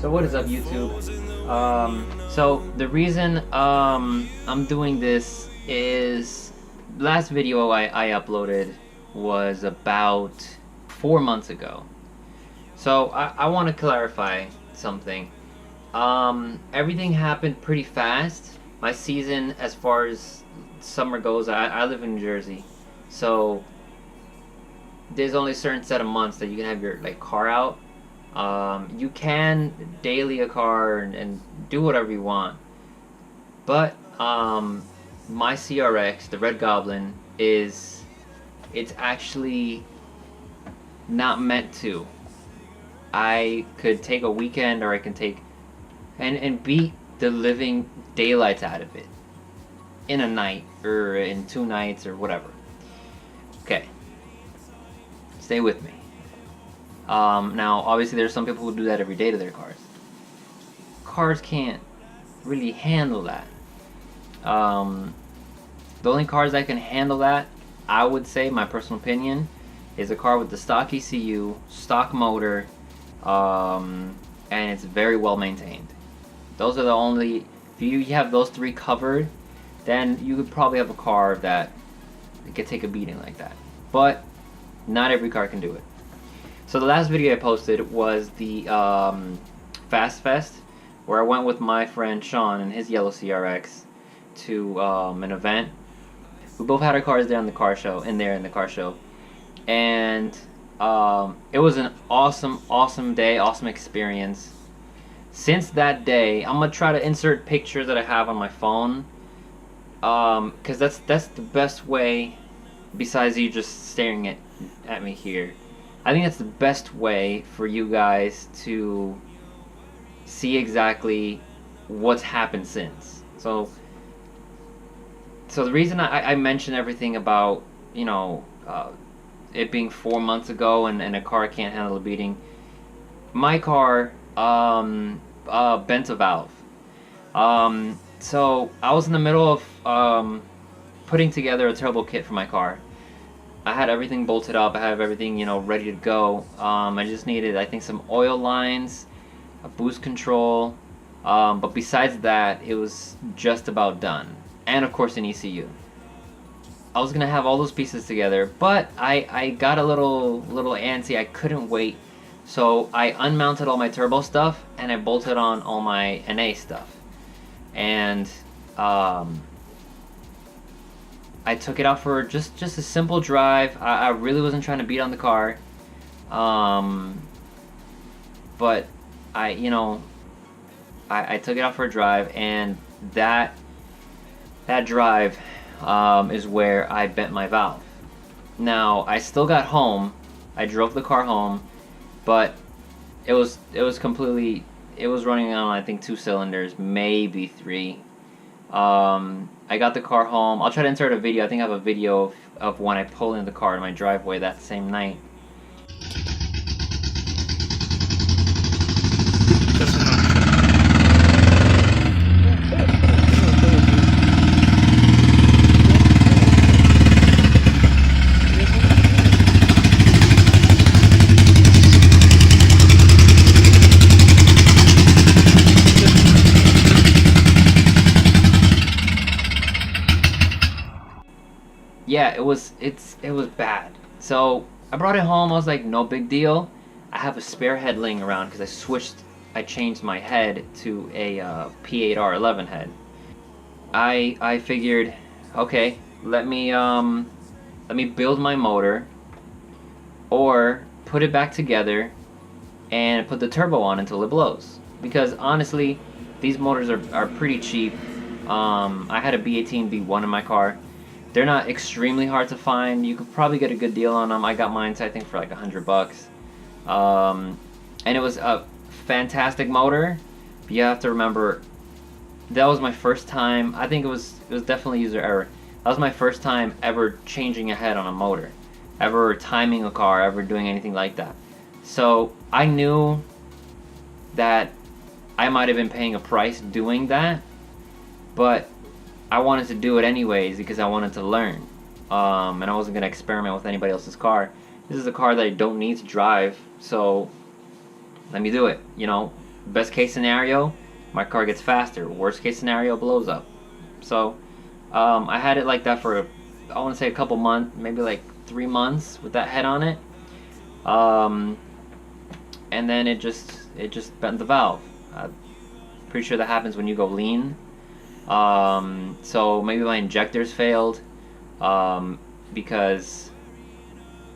So what is up, YouTube? So the reason I'm doing this is last video I uploaded was about 4 months ago. So I want to clarify something. Everything happened pretty fast. My season, as far as summer goes, I live in New Jersey, so there's only a certain set of months that you can have your car out. You can daily a car and do whatever you want, but my CRX, the Red Goblin, it's actually not meant to. I could take a weekend, or I can take and beat the living daylights out of it in a night or in 2 nights or whatever. Okay, stay with me. Now, obviously, there's some people who do that every day to their cars. Cars can't really handle that. The only cars that can handle that, I would say, my personal opinion, is a car with the stock ECU, stock motor, and it's very well maintained. Those are the only. If you have those three covered, then you could probably have a car that could take a beating like that. But not every car can do it. So the last video I posted was the Fast Fest, where I went with my friend Sean and his yellow CRX to an event. We both had our cars there in the car show, and it was an awesome day, awesome experience. Since that day, I'm gonna try to insert pictures that I have on my phone, because that's the best way, besides you just staring at me here. I think that's the best way for you guys to see exactly what's happened since. So the reason I mentioned everything about, it being 4 months ago and a car can't handle a beating. My car bent a valve. So I was in the middle of putting together a turbo kit for my car. I had everything bolted up. I have everything, ready to go. I just needed, I think, some oil lines, a boost control, but besides that, it was just about done. And of course, an ECU. I was gonna have all those pieces together, but I got a little antsy. I couldn't wait, so I unmounted all my turbo stuff and I bolted on all my NA stuff, and I took it out for just a simple drive. I really wasn't trying to beat on the car, but I took it out for a drive, and that drive is where I bent my valve. Now, I still got home. I drove the car home, but it was completely. It was running on, I think, 2 cylinders, maybe 3. I got the car home. I'll try to insert a video. I think I have a video of when I pulled in the car in my driveway that same night. Yeah, it was bad. So I brought it home. I was like, no big deal. I have a spare head laying around because I changed my head to a P8R11 head. I figured, okay, let me build my motor, or put it back together and put the turbo on until it blows. Because honestly, these motors are pretty cheap. I had a B18 V1 in my car. They're not extremely hard to find. You could probably get a good deal on them. I got mine, I think, for like $100. And it was a fantastic motor. But you have to remember, that was my first time. I think it was definitely user error. That was my first time ever changing a head on a motor, ever timing a car, ever doing anything like that. So I knew that I might have been paying a price doing that, but I wanted to do it anyways because I wanted to learn, and I wasn't going to experiment with anybody else's car. This is a car that I don't need to drive, so let me do it, Best case scenario, my car gets faster. Worst case scenario, blows up. So I had it like that for, I want to say a couple months, maybe like 3 months with that head on it. And then it just bent the valve. Pretty sure that happens when you go lean. So maybe my injectors failed, because,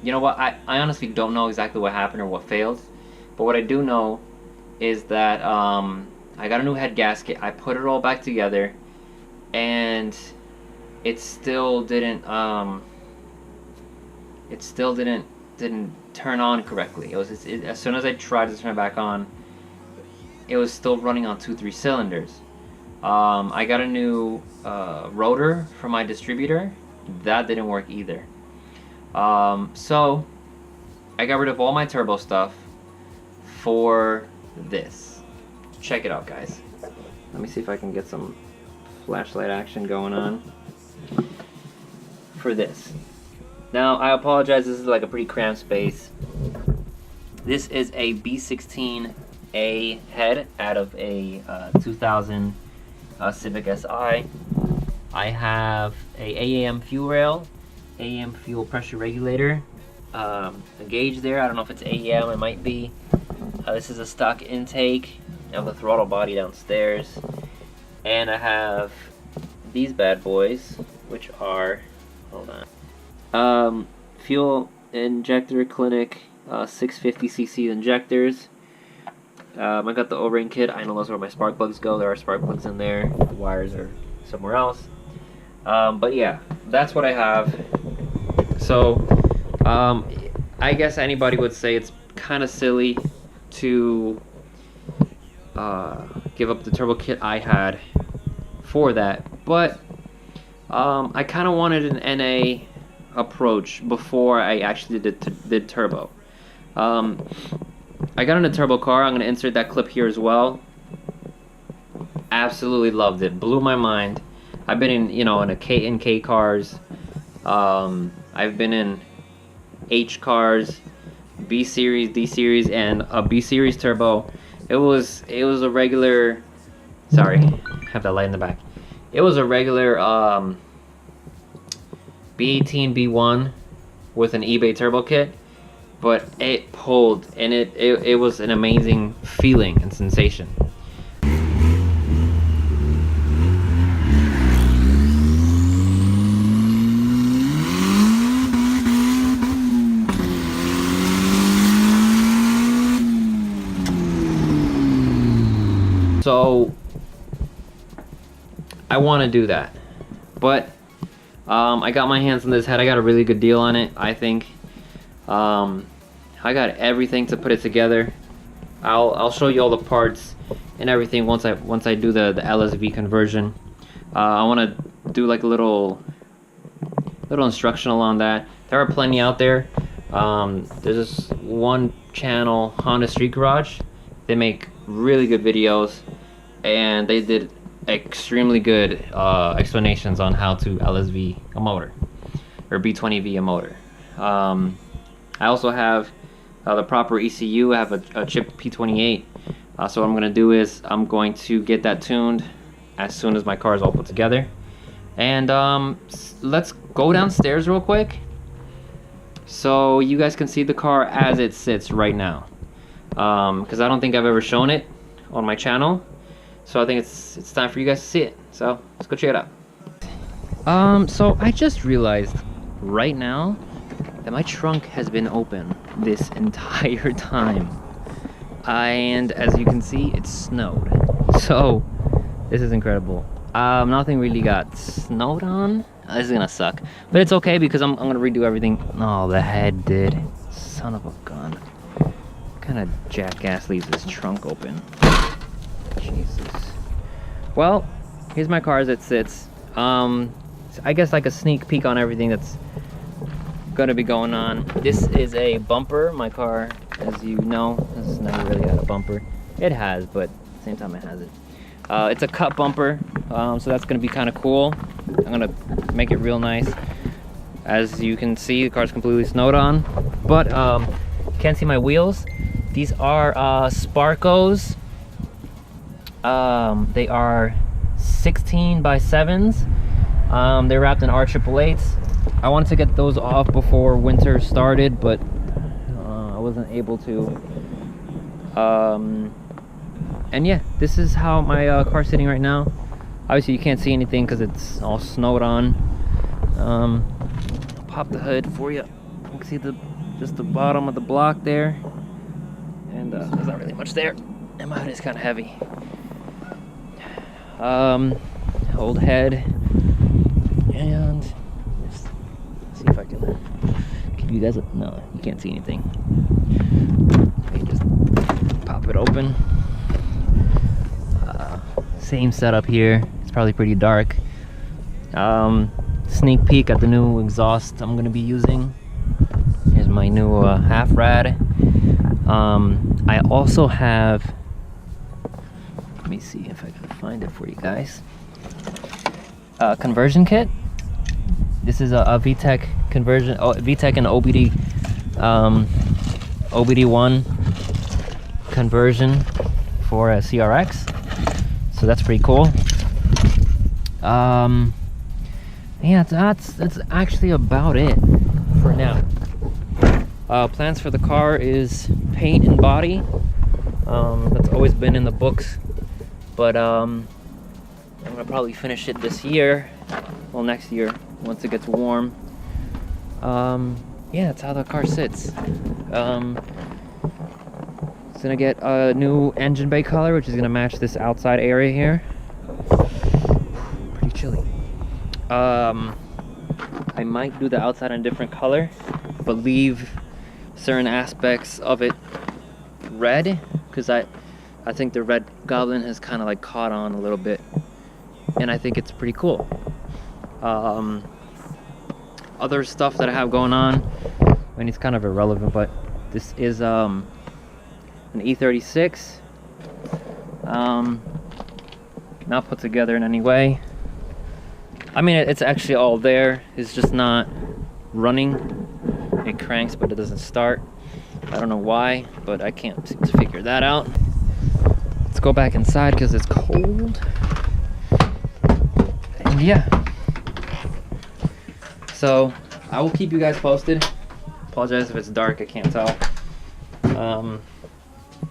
you know what, I honestly don't know exactly what happened or what failed, but what I do know is that I got a new head gasket, I put it all back together, and it still didn't didn't turn on correctly. As soon as I tried to turn it back on, it was still running on 2-3 cylinders. I got a new rotor from my distributor. That didn't work either. So I got rid of all my turbo stuff for this. Check it out, guys. Let me see if I can get some flashlight action going on for this. Now, I apologize, this is like a pretty cramped space. This is a B16A head out of a 2000 Civic Si. I have a AAM fuel rail, AAM fuel pressure regulator, a gauge there. I don't know if it's AEM, it might be. This is a stock intake. I have the throttle body downstairs, and I have these bad boys, which are, hold on, fuel injector clinic 650cc injectors. I got the O-ring kit. I know those are where my spark plugs go. There are spark plugs in there. The wires are somewhere else. But yeah, that's what I have. So, I guess anybody would say it's kind of silly to give up the turbo kit I had for that. But I kind of wanted an NA approach before I actually did turbo. I got in a turbo car. I'm going to insert that clip here as well. Absolutely loved it. Blew my mind. I've been in, in a K and K cars. I've been in H cars, B series, D series, and a B series turbo. It was a regular. Sorry, have that light in the back. It was a regular B18 B1 with an eBay turbo kit. But it pulled, and it was an amazing feeling and sensation. So I want to do that, but I got my hands on this head. I got a really good deal on it, I think. I got everything to put it together. I'll show you all the parts and everything once I do the LSV conversion. I want to do like a little instructional on that. There are plenty out there. There's this one channel, Honda Street Garage. They make really good videos, and they did extremely good explanations on how to LSV a motor, or B20V a motor. I also have the proper ECU. I have a chip P28. So what I'm going to do is I'm going to get that tuned as soon as my car is all put together. And let's go downstairs real quick so you guys can see the car as it sits right now. Because I don't think I've ever shown it on my channel. So I think it's time for you guys to see it. So let's go check it out. So I just realized right now that my trunk has been open this entire time, and as you can see, it snowed. So this is incredible. Nothing really got snowed on. This is gonna suck, but it's okay because I'm gonna redo everything. Oh, the head did. Son of a gun. What kind of jackass leaves his trunk open? Jesus. Well, here's my car as it sits. I guess like a sneak peek on everything that's gonna be going on. This is a bumper. My car, as you know, has never really had a bumper. It has, but at the same time it hasn't. It's a cut bumper, so that's gonna be kind of cool. I'm gonna make it real nice. As you can see, the car's completely snowed on, but can't see my wheels. These are Sparco's They are 16 by 7s. They're wrapped in R888s. I wanted to get those off before winter started, but I wasn't able to. And yeah, this is how my car's sitting right now. Obviously you can't see anything because it's all snowed on. I'll pop the hood for you. You can see just the bottom of the block there, and there's not really much there, and my hood is kind of heavy. Old head, and just see if I can give you guys no, you can't see anything. Let me just pop it open. Same setup here. It's probably pretty dark. Sneak peek at the new exhaust I'm gonna be using. Here's my new half rad. I also have, let me see if I can find it for you guys. Conversion kit. This is a VTEC conversion, VTEC and OBD, OBD1 conversion for a CRX. So that's pretty cool. Yeah, that's actually about it for now. Plans for the car is paint and body. That's always been in the books, but I'm gonna probably finish it this year. Well, next year once it gets warm. Yeah, that's how the car sits. It's gonna get a new engine bay color, which is gonna match this outside area here. Pretty chilly. I might do the outside in a different color, but leave certain aspects of it red, because I think the red Goblin has kind of like caught on a little bit, and I think it's pretty cool. Other stuff that I have going on, I mean, it's kind of irrelevant, but this is an E36, not put together in any way. I mean, it's actually all there, it's just not running. It cranks, but it doesn't start. I don't know why, but I can't seem to figure that out. Let's go back inside because it's cold. And yeah, so I will keep you guys posted. Apologize if it's dark, I can't tell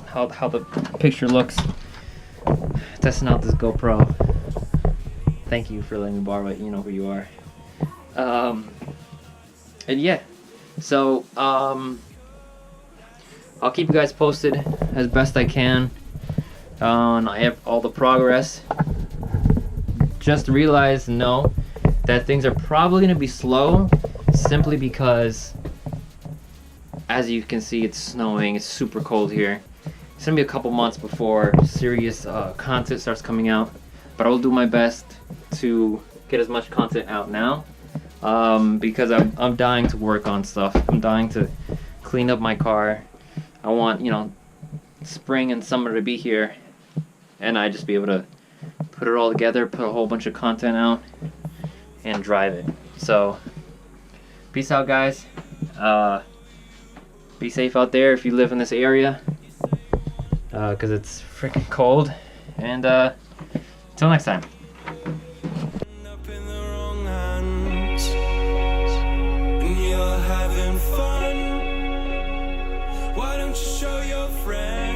how the picture looks. Testing out this GoPro. Thank you for letting me borrow it, you know who you are. And yeah, so I'll keep you guys posted as best I can on all the progress. Just realize, know that things are probably going to be slow, simply because, as you can see, it's snowing, it's super cold here. It's going to be a couple months before serious content starts coming out, but I will do my best to get as much content out now, because I'm dying to work on stuff. I'm dying to clean up my car. I want, you know, spring and summer to be here, and I just be able to put it all together, put a whole bunch of content out, and drive it. So, peace out, guys. Be safe out there if you live in this area, because it's freaking cold. And till next time. Why don't you show your friends?